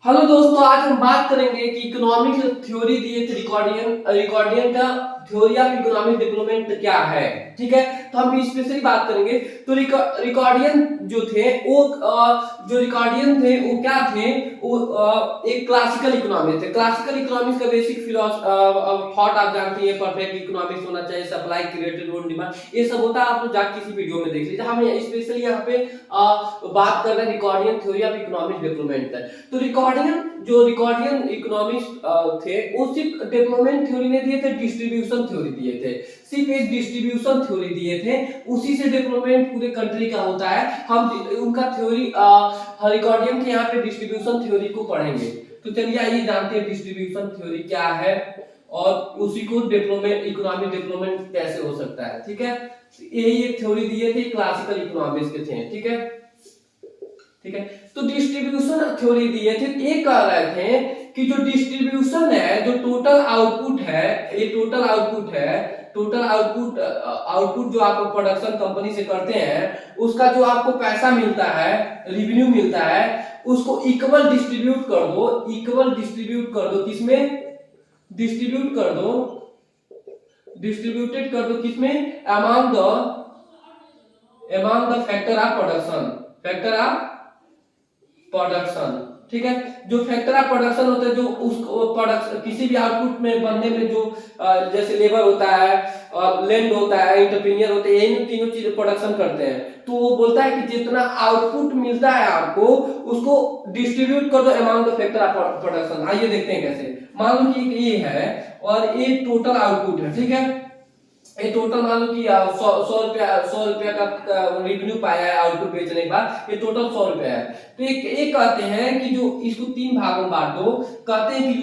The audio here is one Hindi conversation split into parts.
हेलो दोस्तों, आज हम बात करेंगे कि इकोनॉमिक थ्योरी दिए थे रिकॉर्डियन का थ्योरी ऑफ इकोनॉमिक डेवलपमेंट क्या है। ठीक है, तो हम स्पेशली बात करेंगे। तो रिकॉर्डियन जो थे वो जो रिकॉर्डियन थे वो क्या थे, वो एक क्लासिकल इकोनॉमिक्स थे। क्लासिकल इकोनॉमिक्स का बेसिक थॉट आप जानते हैं, परफेक्ट इकोनॉमिक्स होना चाहिए, सप्लाई क्रिएटेड ओन डिमांड, ये सब होता है। आप लोग जाके किसी वीडियो में देख लीजिए। हम स्पेशली यहाँ पे बात कर रहे हैं रिकॉर्डियन थ्योरी ऑफ इकोनॉमिक डेवलपमेंट। तो रिकॉर्डियन इकोनॉमिक्स थे वो सिर्फ डेवलपमेंट थ्योरी नहीं दिए थे, डिस्ट्रीब्यूशन थ्योरी दिए थे। सिर्फ एक डिस्ट्रीब्यूशन थ्योरी दिए थे, उसी से डेवलपमेंट पूरे कंट्री का होता है। हम उनका थ्योरी रिकॉर्डियन के यहाँ पे डिस्ट्रीब्यूशन थ्योरी को पढ़ेंगे। तो चलिए आइए जानते हैं डिस्ट्रीब्यूशन थ्योरी क्या है और उसी को डेवलपमेंट इकोनॉमिक डेवलपमेंट कैसे हो सकता है। ठीक है, यही एक थ्योरी दिए थे, क्लासिकल इकोनॉमिक्स के थे। ठीक है, ठीक है। तो डिस्ट्रीब्यूशन थ्योरी दिए थे, ये कह रहे थे कि जो डिस्ट्रीब्यूशन है, जो टोटल आउटपुट है, ये टोटल आउटपुट है, टोटल आउटपुट जो आप प्रोडक्शन कंपनी से करते हैं, उसका जो आपको पैसा मिलता है, रिवेन्यू मिलता है, उसको इक्वल डिस्ट्रीब्यूट कर दो। इक्वल डिस्ट्रीब्यूट कर दो किसमें? डिस्ट्रीब्यूट कर दो, डिस्ट्रीब्यूटेड कर दो किसमें? Among the factor of production, factor of production. ठीक है, जो फैक्टर ऑफ प्रोडक्शन होता है, जो उसको प्रोडक्शन किसी भी आउटपुट में बनने में जो जैसे लेबर होता है, लैंड होता है, इंटरप्रीनियर होते हैं, इन तीनों चीज प्रोडक्शन करते हैं। तो वो बोलता है कि जितना आउटपुट मिलता है आपको, उसको डिस्ट्रीब्यूट कर दो among the factor of production. आइए देखते हैं कैसे। मान लो कि ये है और ये टोटल आउटपुट है। ठीक है, ये टोटल मान लो कि 100 रुपया का रिवेन्यू पाया है आउटपुट बेचने के बाद, ये टोटल 100 रुपया है। तो एक कहते हैं कि जो इसको 3 भागों में बांट दो। कहते हैं कि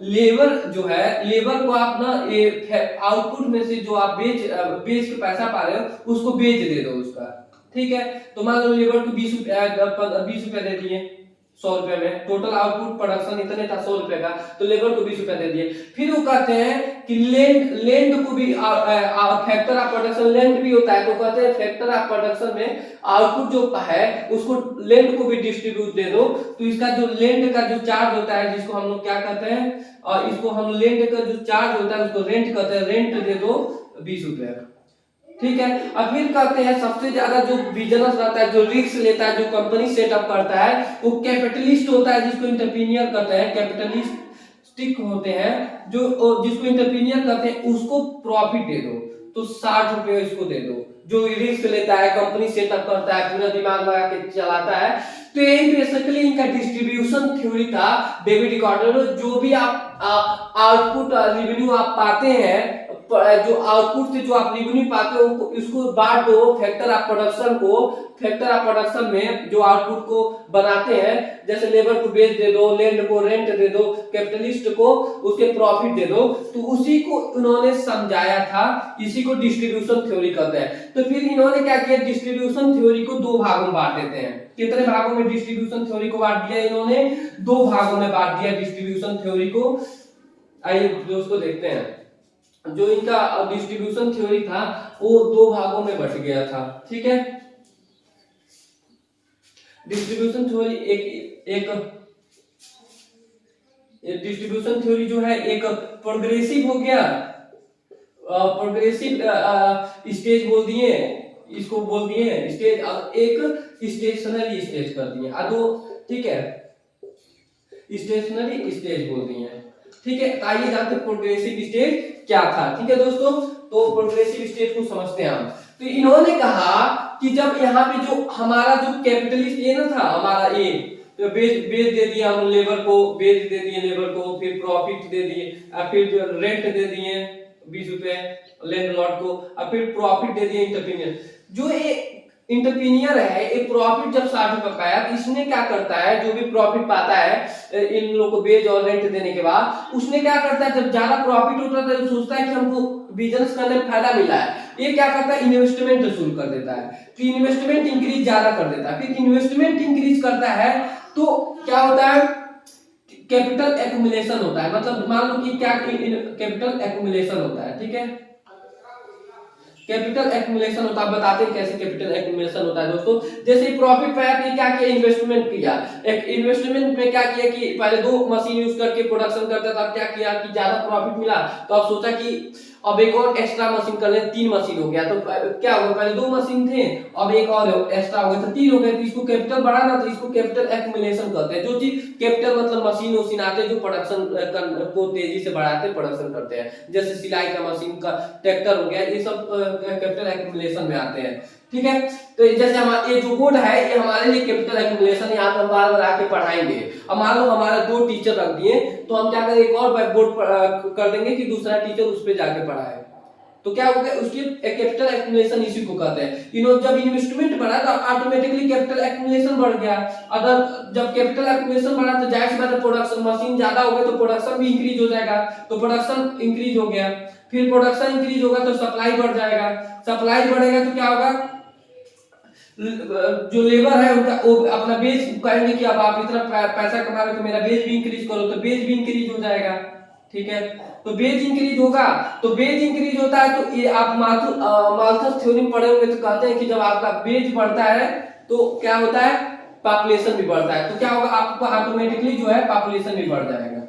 लेबर जो है, लेबर को आप ना ये आउटपुट में से जो आप बेच के पैसा पा रहे हो, उसको बेच दे दो उसका। ठीक है, तो मान लो लेबर को 20 रुपया दे दिए 100 रुपए में। टोटल आउटपुट प्रोडक्शन इतने था 100 रुपए का, तो लेबर को 20 रुपया दे दिए। फिर वो कहते हैं कि लैंड को भी फैक्टर ऑफ प्रोडक्शन लैंड भी होता है, तो कहते हैं फैक्टर ऑफ प्रोडक्शन में आउटपुट जो है उसको लैंड को भी डिस्ट्रीब्यूट दे दो। तो इसका जो लैंड का जो चार्ज होता है, जिसको हम लोग क्या कहते हैं, और इसको हम लैंड का जो चार्ज होता है उसको रेंट कहते हैं, रेंट दे दो 20 रुपया। ठीक है, अब फिर कहते हैं सबसे ज्यादा जो बिजनेस रहता है, जो रिस्क लेता है, जो कंपनी सेटअप करता है, वो कैपिटलिस्ट होता है, जिसको इंटरप्रीनियर कहते हैं। कैपिटलिस्टिक होते हैं जो, जिसको इंटरप्रीनियर कहते हैं, उसको प्रॉफिट दे दो। तो 60 रुपए इसको दे दो, जो रिस्क लेता है, कंपनी सेटअप करता है, पूरा दिमाग लगा के चलाता है। तो यही बेसिकली इनका डिस्ट्रीब्यूशन थ्योरी था। डेविड रिकॉर्डर, जो भी आप आउटपुट रिवेन्यू आप पाते हैं, जो आउटपुट से जो आप रिवेन्यू पाते हो, इसको बांट दो फैक्टर ऑफ प्रोडक्शन को। फैक्टर ऑफ प्रोडक्शन में जो आउटपुट को बनाते हैं, जैसे लेबर को बेच दे दो, लैंड को रेंट दे दो, कैपिटलिस्ट को उसके प्रॉफिट दे दो। तो उसी को उन्होंने समझाया था, इसी को डिस्ट्रीब्यूशन थ्योरी कहते हैं। तो फिर इन्होंने क्या किया, डिस्ट्रीब्यूशन थ्योरी को 2 भागों में बांट देते हैं। कितने भागों में डिस्ट्रीब्यूशन थ्योरी को बांट दिया इन्होंने? 2 भागों में बांट दिया डिस्ट्रीब्यूशन थ्योरी को। आइए दोस्तों देखते हैं। जो इनका डिस्ट्रीब्यूशन थ्योरी था वो 2 भागों में बट गया था। ठीक है, डिस्ट्रीब्यूशन थ्योरी एक डिस्ट्रीब्यूशन थ्योरी जो है, एक प्रोग्रेसिव हो गया, प्रोग्रेसिव स्टेज बोल दिए, इसको बोल दिए स्टेज, एक स्टेशनरी स्टेज कर दिए दो। ठीक है, स्टेशनरी स्टेज बोल दिए। ठीक है, आइए जानते हैं प्रोग्रेसिव स्टेज क्या था। ठीक है दोस्तों, तो प्रोग्रेसिव स्टेज को समझते हैं हम। तो इन्होंने कहा कि जब यहाँ पे जो हमारा जो कैपिटलिस्ट ये ना था, हमारा ये तो बेच दे दिया हम लेबर को, बेच दे दिए लेबर को, फिर प्रॉफिट दे दिए, फिर जो रेंट दे दिए 20 रुपए लैंडलॉर्ड को, और फिर प्रॉफिट दे दिए इंटरप्रीनियर। जो ये इंटरप्रीनियर है, ये प्रॉफिट जब 60 रुपए पाया, तो इसने क्या करता है, जो भी प्रॉफिट पाता है इन लोगों को बेच और रेंट देने के बाद, उसने क्या करता है, जब ज्यादा प्रॉफिट होता है तो सोचता है कि हमको बिजनेस करने में फायदा मिला है, ये क्या करता है, इन्वेस्टमेंट शुरू कर देता है। तो इन्वेस्टमेंट इंक्रीज ज्यादा कर देता है। फिर इन्वेस्टमेंट इंक्रीज करता है तो क्या होता है, कैपिटल एक्यूमुलेशन होता है। मतलब मान लो कि क्या कैपिटल एक्यूमुलेशन होता है। ठीक है, कैपिटल एक्यूमुलेशन होता है, बताते हैं कैसे कैपिटल एक्यूमुलेशन होता है दोस्तों। जैसे प्रॉफिट पे आपने क्या किया, इन्वेस्टमेंट किया, एक इन्वेस्टमेंट में क्या किया कि पहले 2 मशीन यूज करके प्रोडक्शन करता था, क्या किया कि ज्यादा प्रॉफिट मिला तो अब सोचा कि अब एक और एक्स्ट्रा मशीन कर ले, 3 मशीन हो गया, तो क्या हुआ, पहले 2 मशीन थे अब एक और एक्स्ट्रा हो गया तो 3 हो गए, तो इसको कैपिटल बढ़ा ना, तो इसको कैपिटल एक्यूमुलेशन कहते हैं। जो चीज कैपिटल मतलब मशीन आते हैं जो प्रोडक्शन को तेजी से बढ़ाते प्रोडक्शन करते हैं, जैसे सिलाई का मशीन का, ट्रैक्टर हो गया, ये सब कैपिटल एक्यूमुलेशन में आते हैं। ठीक है, तो जैसे हमारा ये जो बोर्ड है ये हमारे लिए कैपिटल एक्यूमुलेशन, यहाँ पे हम बार बार आके पढ़ाएंगे। अब मान लो हमारा 2 टीचर रख दिए तो हम क्या करें, एक और ब्लैक बोर्ड कर देंगे कि दूसरा टीचर उस पे जाके पढ़ाए, तो क्या होगा, उसकी कैपिटल एक्यूमुलेशन इसी को कहते हैं। जब इन्वेस्टमेंट बढ़ा तो ऑटोमेटिकली कैपिटल एक्यूमुलेशन बढ़ गया, अगर जब कैपिटल एक्यूमुलेशन बढ़ा तो जाहिर सी बात है प्रोडक्शन मशीन ज्यादा हो गई तो प्रोडक्शन भी इंक्रीज हो जाएगा, तो प्रोडक्शन इंक्रीज हो गया, फिर प्रोडक्शन इंक्रीज होगा तो सप्लाई बढ़ जाएगा, सप्लाई बढ़ेगा तो क्या होगा, जो लेबर है उनका वो अपना बेच कहेंगे कि अब आप इतना पैसा कमा रहे हो तो मेरा बेच भी इंक्रीज करो, तो बेच भी इंक्रीज हो जाएगा। ठीक है, तो बेच इंक्रीज होगा, तो बेच इंक्रीज होता है तो ये आप माल्थस थ्योरम पढ़े होंगे तो कहते हैं कि जब आपका बेच बढ़ता है तो क्या होता है, पॉपुलेशन भी बढ़ता है, तो क्या होगा, आपका ऑटोमेटिकली जो है पॉपुलेशन भी बढ़ जाएगा।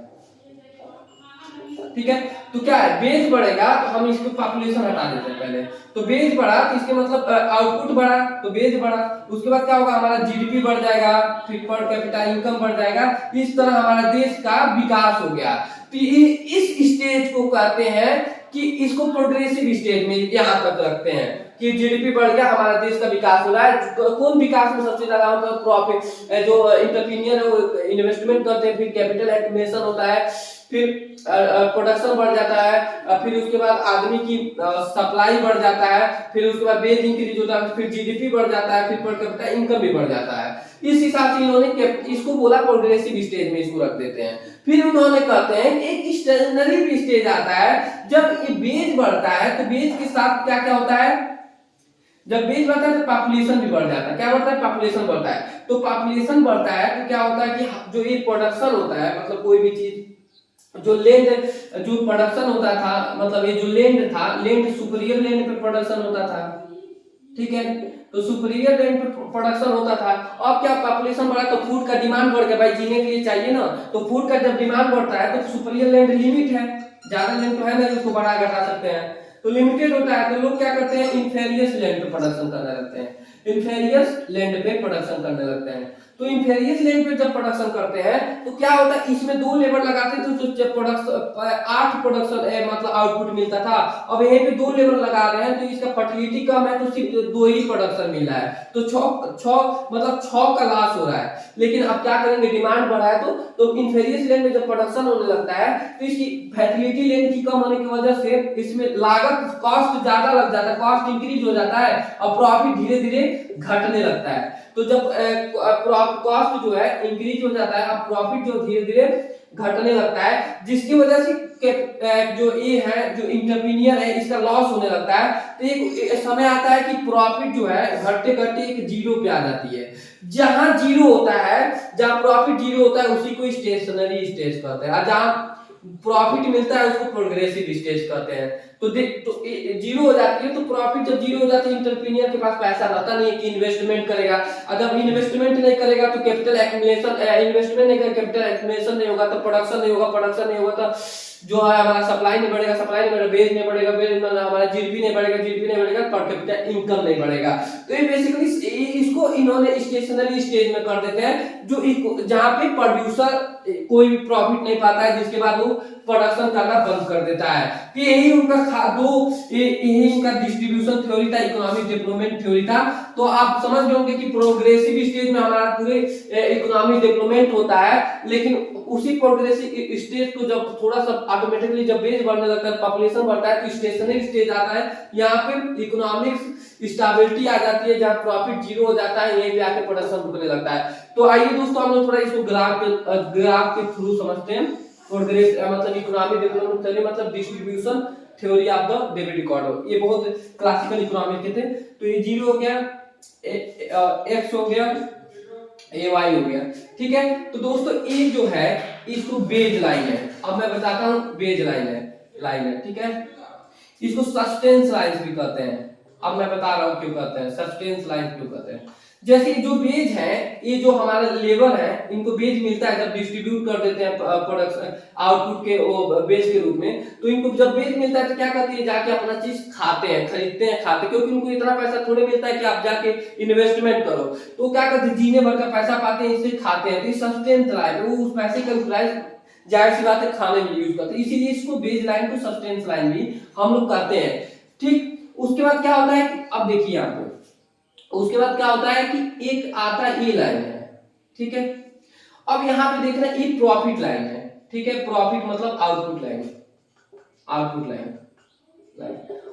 ठीक है, तो क्या है, बेच बढ़ेगा तो हम इसको पॉपुलेशन हटा देते हैं पहले, तो बेच बढ़ा तो इसके मतलब आउटपुट बढ़ा तो बेच बढ़ा, उसके बाद क्या होगा, हमारा जीडीपी बढ़ जाएगा, फिर पर कैपिटा इनकम बढ़ जाएगा, इस तरह हमारा देश का विकास हो गया। तो इस स्टेज को कहते हैं कि इसको प्रोग्रेसिव स्टेज में यहाँ तक रखते हैं कि जीडीपी बढ़ गया, हमारा देश का विकास हो रहा है। कौन विकास में सबसे ज्यादा होता है, प्रॉफिट, जो एंटरप्रेन्योर है वो इन्वेस्टमेंट करते हैं, फिर कैपिटल एक्यूमुलेशन होता है, फिर प्रोडक्शन बढ़ जाता है, फिर उसके बाद आदमी की सप्लाई बढ़ जाता है, फिर उसके बाद वेज इंक्रीज होता है, फिर जीडीपी बढ़ जाता है, फिर पर कैपिटा इनकम भी बढ़ जाता है। इस हिसाब से इन्होंने इसको बोला प्रोग्रेसिव स्टेज में इसको रख देते हैं। फिर उन्होंने कहते हैं एक स्टेशनरी भी स्टेज आता है, जब ये बेज बढ़ता है तो बेज के साथ क्या क्या होता है, जब बेज बढ़ता है तो पॉपुलेशन भी बढ़ जाता है, क्या बढ़ता है, पॉपुलेशन बढ़ता है, तो पॉपुलेशन बढ़ता है तो क्या होता है कि जो ये प्रोडक्शन होता है, मतलब कोई भी चीज जो लैंड जो प्रोडक्शन होता था, मतलब ये जो लैंड था, लैंड सुपीरियर लैंड पे प्रोडक्शन होता था। ठीक है, तो सुपीरियर लैंड पे प्रोडक्शन होता था, अब क्या पॉपुलेशन बढ़ा तो फूड का डिमांड बढ़ गया, भाई जीने के लिए चाहिए ना, तो फूड का जब डिमांड बढ़ता है तो सुपीरियर लैंड लिमिट है, ज्यादा लैंड तो है नहीं उसको बढ़ा घटा सकते हैं, तो लिमिटेड होता है, तो लोग क्या करते हैं, इंफेरियस लैंड पे प्रोडक्शन करने लगते हैं, इंफेरियस लैंड पे प्रोडक्शन करने लगते हैं। तो इंफेरियस लैंड पे जब प्रोडक्शन करते हैं तो क्या होता है, इसमें 2 लेबर लगाते थे तो जब प्रोडक्शन 8 प्रोडक्शन मतलब आउटपुट मिलता था, अब यहीं पे 2 लेबर लगा रहे हैं तो इसका फर्टिलिटी कम है तो सिर्फ 2 ही प्रोडक्शन मिल रहा है, तो 6 का लॉस हो रहा है। लेकिन अब क्या करेंगे, डिमांड बढ़ा है तो इंफेरियस लैंड में जब प्रोडक्शन होने लगता है तो इसकी फर्टिलिटी लैंड की कम होने की वजह से इसमें लागत कॉस्ट ज्यादा लग जाता है, कॉस्ट इंक्रीज हो जाता है और प्रॉफिट धीरे धीरे घटने लगता है। तो जब कॉस्ट जो है इंक्रीज हो जाता है, अब प्रॉफिट जो धीरे धीरे घटने लगता है, जिसकी वजह से जो ये है जो इंटरप्रेन्योर है इसका लॉस होने लगता है, तो एक समय आता है कि प्रॉफिट जो है घटते घटते एक जीरो पे आ जाती है। जहां जीरो होता है, जहां प्रॉफिट जीरो होता है उसी को स्टेशनरी स्टेज कहते हैं, और जहां प्रॉफिट मिलता है उसको प्रोग्रेसिव स्टेज कहते हैं। तो जीरो हो जाती है, तो प्रॉफिट जब जीरो हो जाती है एंटरप्रेन्योर के पास पैसा रहता नहीं है कि इन्वेस्टमेंट करेगा, और जब इन्वेस्टमेंट नहीं करेगा तो कैपिटल एक्यूमुलेशन, इन्वेस्टमेंट नहीं करेगा कैपिटल एक्यूमुलेशन नहीं होगा तो प्रोडक्शन नहीं होगा, प्रोडक्शन नहीं होगा तो जो है हमारा सप्लाई नहीं बढ़ेगा, सप्लाई नहीं बढ़ेगा, बेच नहीं बढ़ेगा, बेच में हमारा जीडीपी नहीं बढ़ेगा, जीडीपी नहीं बढ़ेगा, पर कैपिटा इनकम नहीं बढ़ेगा। तो ये बेसिकली इसको इन्होंने स्टेशनरी स्टेज में कर देते हैं, जो जहां पे प्रोड्यूसर कोई भी प्रॉफिट नहीं पाता है, जिसके बाद वो प्रोडक्शन करना बंद कर देता है। तो यही उनका यही उनका डिस्ट्रीब्यूशन थ्योरी था, इकोनॉमिक डेवलपमेंट थ्योरी था। तो आप समझ गए होंगे कि प्रोग्रेसिव स्टेज में हमारा पूरे इकोनॉमिक डेवलपमेंट होता है, लेकिन उसी प्रोग्रेसिव स्टेज को जब थोड़ा सा ऑटोमेटिकली जब बेस बढ़ने लगता है, पॉपुलेशन बढ़ता है, तो स्टेशनरी स्टेज आता है, यहाँ पे इकोनॉमिक स्टेबिलिटी आ जाती है, जहाँ प्रॉफिट जीरो हो जाता है, यहीं पे आके प्रोडक्शन रुकने लगता है। तो आइए दोस्तों हम लोग थोड़ा इसको ग्राफ के थ्रू समझते हैं। प्रोग्रेस मतलब इकोनॉमिक डेवलपमेंट थ्योरी मतलब distribution theory of the debit record, ये बहुत क्लासिकल इकोनॉमिक के थे। तो ये जीरो हो गया, एक्स हो गया, ये वाई हो गया, ठीक है। तो दोस्तों ये जो है इसको बेज लाइन है, अब मैं बताता हूँ बेज लाइन है, ठीक है। इसको सस्टेंस लाइंस भी कहते हैं। अब मैं बता रहा हूँ क्यों कहते हैं सस्टेंस लाइंस क्यों कहते हैं। जैसे जो बेज है, ये जो हमारा लेबर है, इनको बेज मिलता है जब डिस्ट्रीब्यूट कर देते हैं प्रोडक्शन आउटपुट के वो बेज के रूप में, तो इनको जब बेज मिलता है तो क्या करती है, जाके अपना चीज खाते हैं, खरीदते हैं, खाते हैं, क्योंकि उनको इतना पैसा थोड़े मिलता है कि आप जाके इन्वेस्टमेंट करो, तो क्या करते हैं, जीने भर का पैसा पाते हैं, इससे खाते हैं, तो ये सस्टेंस लाइन, वो उस पैसे का यूटिलाइज जाहिर सी बात है खाने में यूज करते हैं, इसीलिए इसको बेज लाइन को सस्टेंस लाइन भी हम लोग कहते हैं। ठीक, उसके बाद क्या होता है कि अब देखिए यहाँ पे, उसके बाद क्या होता है कि एक आता ये लाइन है, ठीक है। अब यहाँ पे देख रहे हैं ये प्रॉफिट लाइन है, ठीक है, प्रॉफिट मतलब आउटपुट लाइन, आउटपुट लाइन।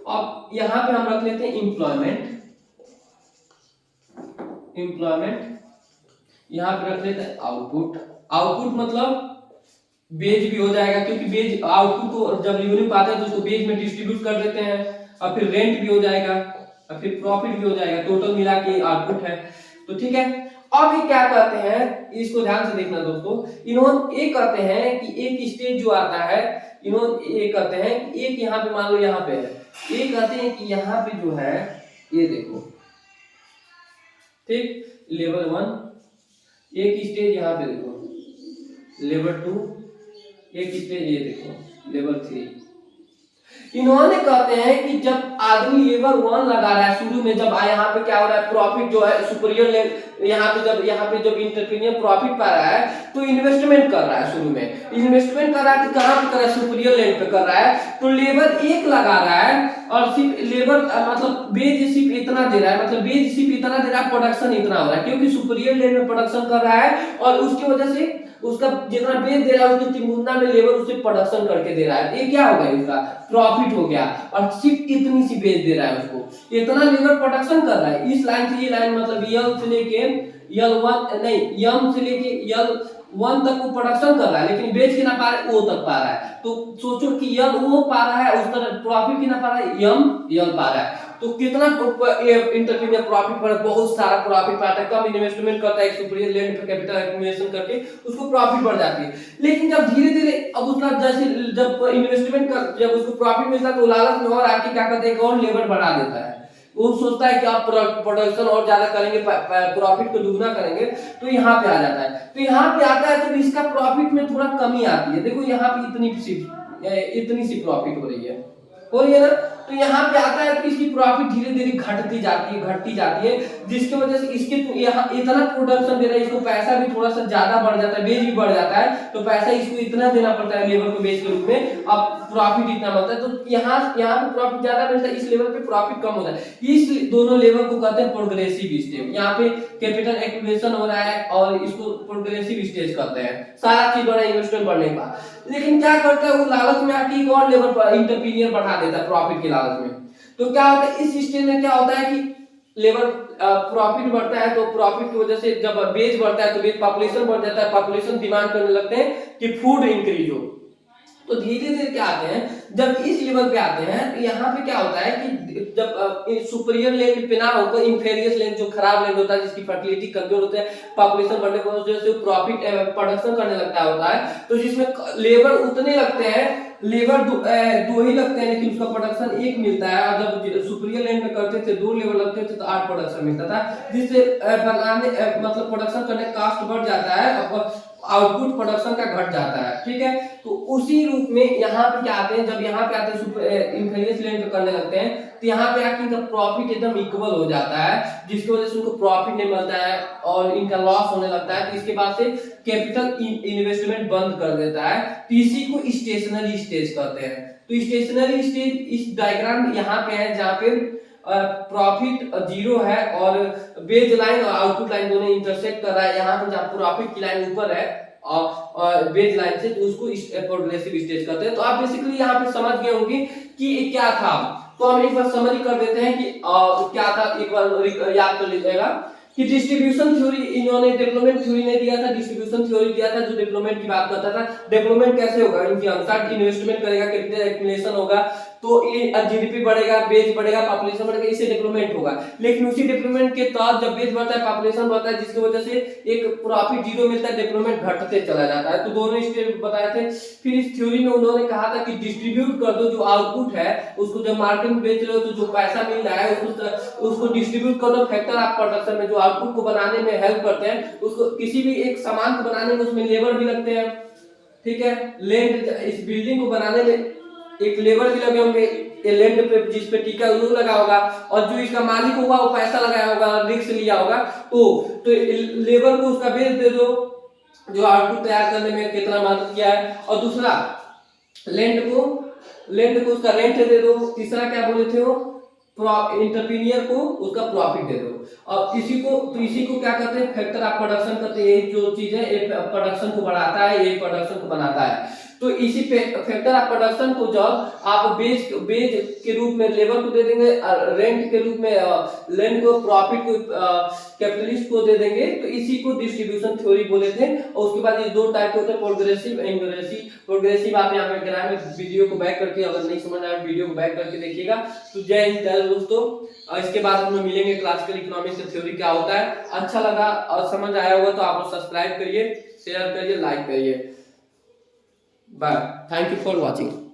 अब यहाँ पे हम रख लेते हैं एम्प्लॉयमेंट, एम्प्लॉयमेंट, यहाँ पे रख लेते हैं आउटपुट, आउटपुट मतलब बेज भी हो जाएगा, क्योंकि बेज आउटपुट को जब रेवेन्यू पाते हैं तो उसको बेज में डिस्ट्रीब्यूट कर देते हैं, और फिर रेंट भी हो जाएगा, और फिर प्रॉफिट भी हो जाएगा, टोटल मिला के आउटपुट है। तो ठीक है, अब ये क्या कहते हैं, इसको ध्यान से देखना दोस्तों, इन्होंने ये कहते हैं कि एक स्टेज जो आता है, इन्होंने ये कहते हैं कि एक यहाँ पे मान लो यहाँ पे है, ये कहते हैं कि यहाँ पे जो है ये देखो, ठीक, लेवल 1, एक स्टेज यहाँ पे देखो लेवल 2, एक स्टेज ये देखो लेवल 3। इन्होंने कहते हैं कि जब आदमी लेवल 1 लगा रहा है शुरू में, जब यहाँ पे क्या हो रहा है, प्रॉफिट जो है सुपीरियर, यहाँ पे जब इंटरप्रेन्योर प्रॉफिट पा रहा है तो इन्वेस्टमेंट कर रहा है, शुरू में इन्वेस्टमेंट कर रहा है, तो कहाँ पे कर रहा है, सुपीरियर लैंड पे कर रहा है, तो लेबर 1 लगा रहा है, और सिर्फ लेबर मतलब बेज सिर्फ इतना दे रहा है, मतलब बेज सिर्फ इतना दे रहा है, प्रोडक्शन इतना हो रहा है, क्योंकि सुपीरियर लैंड में प्रोडक्शन कर रहा है, और उसकी वजह से उसका जितना बेच दे रहा है उसके 3 गुना में लेबर उसे प्रोडक्शन करके दे रहा है, ये क्या हो गया, इसका प्रॉफिट हो गया, और सिर्फ इतनी सी बेच दे रहा है उसको, इतना लेबर प्रोडक्शन कर रहा है। इस लाइन से ये लाइन मतलब यल से लेके यल1 नहीं यम से लेके यल1 तक वो प्रोडक्शन कर रहा है, लेकिन बेच के ना पा रहा है, ओ तक पा रहा है, तो सोचो कि यल ओ पा रहा है, उस तरह प्रॉफिट की ना पा रहा है, यम यल पा रहा है, तो कितना इंटरप्रेन्योर प्रॉफिट पर बहुत सारा प्रॉफिट पाता है, कम इन्वेस्टमेंट करता है, एक सुपीरियर लैंड पे कैपिटल एक्यूमुलेशन करके उसको प्रॉफिट बढ़ जाती है। लेकिन जब धीरे धीरे अब उसका जैसे जब इन्वेस्टमेंट कर जब उसको प्रॉफिट मिलता है तो लालच में और आके क्या करते हैं, और लेबर बढ़ा देता है, वो सोचता है कि आप प्रोडक्शन और ज्यादा करेंगे, प्रॉफिट को दुगना करेंगे, तो यहाँ पे आ जाता है, तो यहाँ पे आता है तो इसका प्रॉफिट में थोड़ा कमी आती है। देखो यहाँ पे इतनी सी प्रॉफिट हो रही है ना, तो यहाँ पे आता है तो इसकी प्रॉफिट धीरे धीरे घटती जाती है, जिसकी वजह से इसके तो यहाँ इतना प्रोडक्शन दे रहा है, इसको पैसा भी थोड़ा सा ज्यादा बढ़ जाता है, बेच भी बढ़ जाता है, तो पैसा इसको इतना देना पड़ता है लेबर को बेच के रूप में, अब प्रॉफिट इतना मिलता है, तो यहाँ पे प्रॉफिट ज्यादा मिलता है, इस लेवल पे प्रॉफिट कम होता है। इस दोनों लेवल को कहते हैं प्रोग्रेसिव स्टेज। यहाँ पे कैपिटल एक्यूमुलेशन हो रहा है और इसको प्रोग्रेसिव स्टेज कहते हैं, सारा चीज बढ़ा, इन्वेस्टमेंट बढ़ने के बाद, लेकिन क्या करता है वो लालच में आके एक और लेवल पर इंटरप्रेन्योर बढ़ा देता है प्रॉफिट के लालच में। तो क्या होता है इस स्टेज में, क्या होता है कि लेबर प्रॉफिट बढ़ता है, तो प्रॉफिट की वजह से जब बेज बढ़ता है तो बेज पॉपुलेशन बढ़ जाता है, पॉपुलेशन डिमांड करने लगते हैं कि फूड इंक्रीज हो, तो धीरे धीरे क्या आते हैं, जब इस लेवल पे आते हैं तो यहाँ पे क्या होता है कि जब सुपीरियर लैंड पे ना होकर इंफीरियर लैंड जो खराब लैंड होता है, जिसकी फर्टिलिटी कमजोर होता है, पॉपुलेशन बढ़ने की वजह से प्रॉफिट प्रोडक्शन करने लगता होता है, तो जिसमें लेबर उतने लगते हैं, लेबर दो ही लगते हैं, लेकिन उसका प्रोडक्शन 1 मिलता है, और जब सुपीरियर लैंड में करते थे 2 लेबर लगते थे तो 8 प्रोडक्शन मिलता था, जिससे बनाने मतलब प्रोडक्शन करने कॉस्ट बढ़ जाता है, आउटपुट प्रोडक्शन का घट जाता है, ठीक है। तो उसी रूप में यहाँ पे क्या आते हैं, जब यहाँ पे आते हैं इंफीरियर लैंड पे करने लगते हैं, तो यहाँ पे आके इनका प्रॉफिट एकदम इक्वल हो जाता है, जिसकी वजह से उनको प्रॉफिट नहीं मिलता है और इनका लॉस होने लगता है, तो इसके बाद से कैपिटल इन्वेस्टमेंट बंद कर देता है, तो इसी को स्टेशनरी स्टेज कहते हैं। तो स्टेशनरी स्टेज इस डायग्राम यहाँ पे है, जहाँ पे प्रॉफिट 0 है और बेज लाइन और आउटपुट लाइन दोनों इंटरसेक्ट कर रहा है, यहाँ पे जहाँ प्रॉफिट की लाइन ऊपर है और बेज लाइन से, तो उसको प्रोग्रेसिव स्टेज कहते हैं। तो आप बेसिकली यहाँ पे समझ गए होंगे कि ये क्या था, तो हम एक बार समरी कर देते हैं कि क्या था, एक बार याद कर लीजिएगा कि डिस्ट्रीब्यूशन थ्योरी इन्होंने डेवलपमेंट थ्योरी ने दिया था, डिस्ट्रीब्यूशन थ्योरी दिया था जो डेवलपमेंट की बात करता था। डेवलपमेंट कैसे होगा, इनके अनुसार इन्वेस्टमेंट करेगा, कैपिटल एक्यूमुलेशन होगा, तो ये जीडीपी बढ़ेगा, बेज बढ़ेगा, पॉपुलेशन बढ़ेगा, इससे डेवलपमेंट होगा। लेकिन उसी डेवलपमेंट के तहत जब बेज बढ़ता है, पॉपुलेशन बढ़ता है, जिसकी वजह से एक प्रॉफिट जीरो मिलता है, डेवलपमेंट घटते चला जाता है। तो दोनों स्टेप बताए थे। फिर इस थ्योरी में उन्होंने कहा था कि डिस्ट्रीब्यूट कर दो, जो आउटपुट है उसको जब मार्केट में बेच रहे हो तो जो पैसा मिल रहा है उसको डिस्ट्रीब्यूट कर दो फैक्टर ऑफ प्रोडक्शन में, जो आउटपुट को बनाने में हेल्प करते हैं। उसको किसी भी एक सामान को बनाने में उसमें लेबर भी लगते हैं, ठीक है। लैंड, इस बिल्डिंग को बनाने में एक लेबर भी लगे होंगे, ये लैंड पे जिस पे टिका वो लगा होगा, और जो इसका मालिक होगा वो पैसा लगाया होगा, रिस्क लिया होगा। तो लेबर को उसका बेच दे दो, जो आउटपुट तैयार करने में कितना मदद किया है। और दूसरा लैंड को उसका रेंट दे दो। तीसरा क्या बोले थे वो, इंटरप्रीनियर को उसका प्रॉफिट दे दो। और इसी को क्या कहते हैं, फैक्टर ऑफ प्रोडक्शन कहते हैं। ये जो चीज है ये प्रोडक्शन को बढ़ाता है, ये प्रोडक्शन को बनाता है। तो इसी फैक्टर ऑफ प्रोडक्शन को जब आप बेज के रूप में लेबर को दे देंगे, रेंट के रूप में लैंड को, प्रॉफिट को कैपिटलिस्ट को दे देंगे, तो इसी को डिस्ट्रीब्यूशन थ्योरी बोले थे। और उसके बाद ये दो टाइप के होते हैं, प्रोग्रेसिव, इनग्रेसिव। प्रोग्रेसिव आप यहाँ पे ग्राम वीडियो को बैक करके, अगर नहीं समझ आया वीडियो को बैक करके देखिएगा। तो जय हिंद दोस्तों। इसके बाद हम लोग मिलेंगे क्लासिकल इकोनॉमिक्स का थ्योरी क्या होता है। अच्छा लगा और समझ आया होगा तो आप लोग सब्सक्राइब करिए, शेयर करिए, लाइक करिए। Bye. Thank you for watching.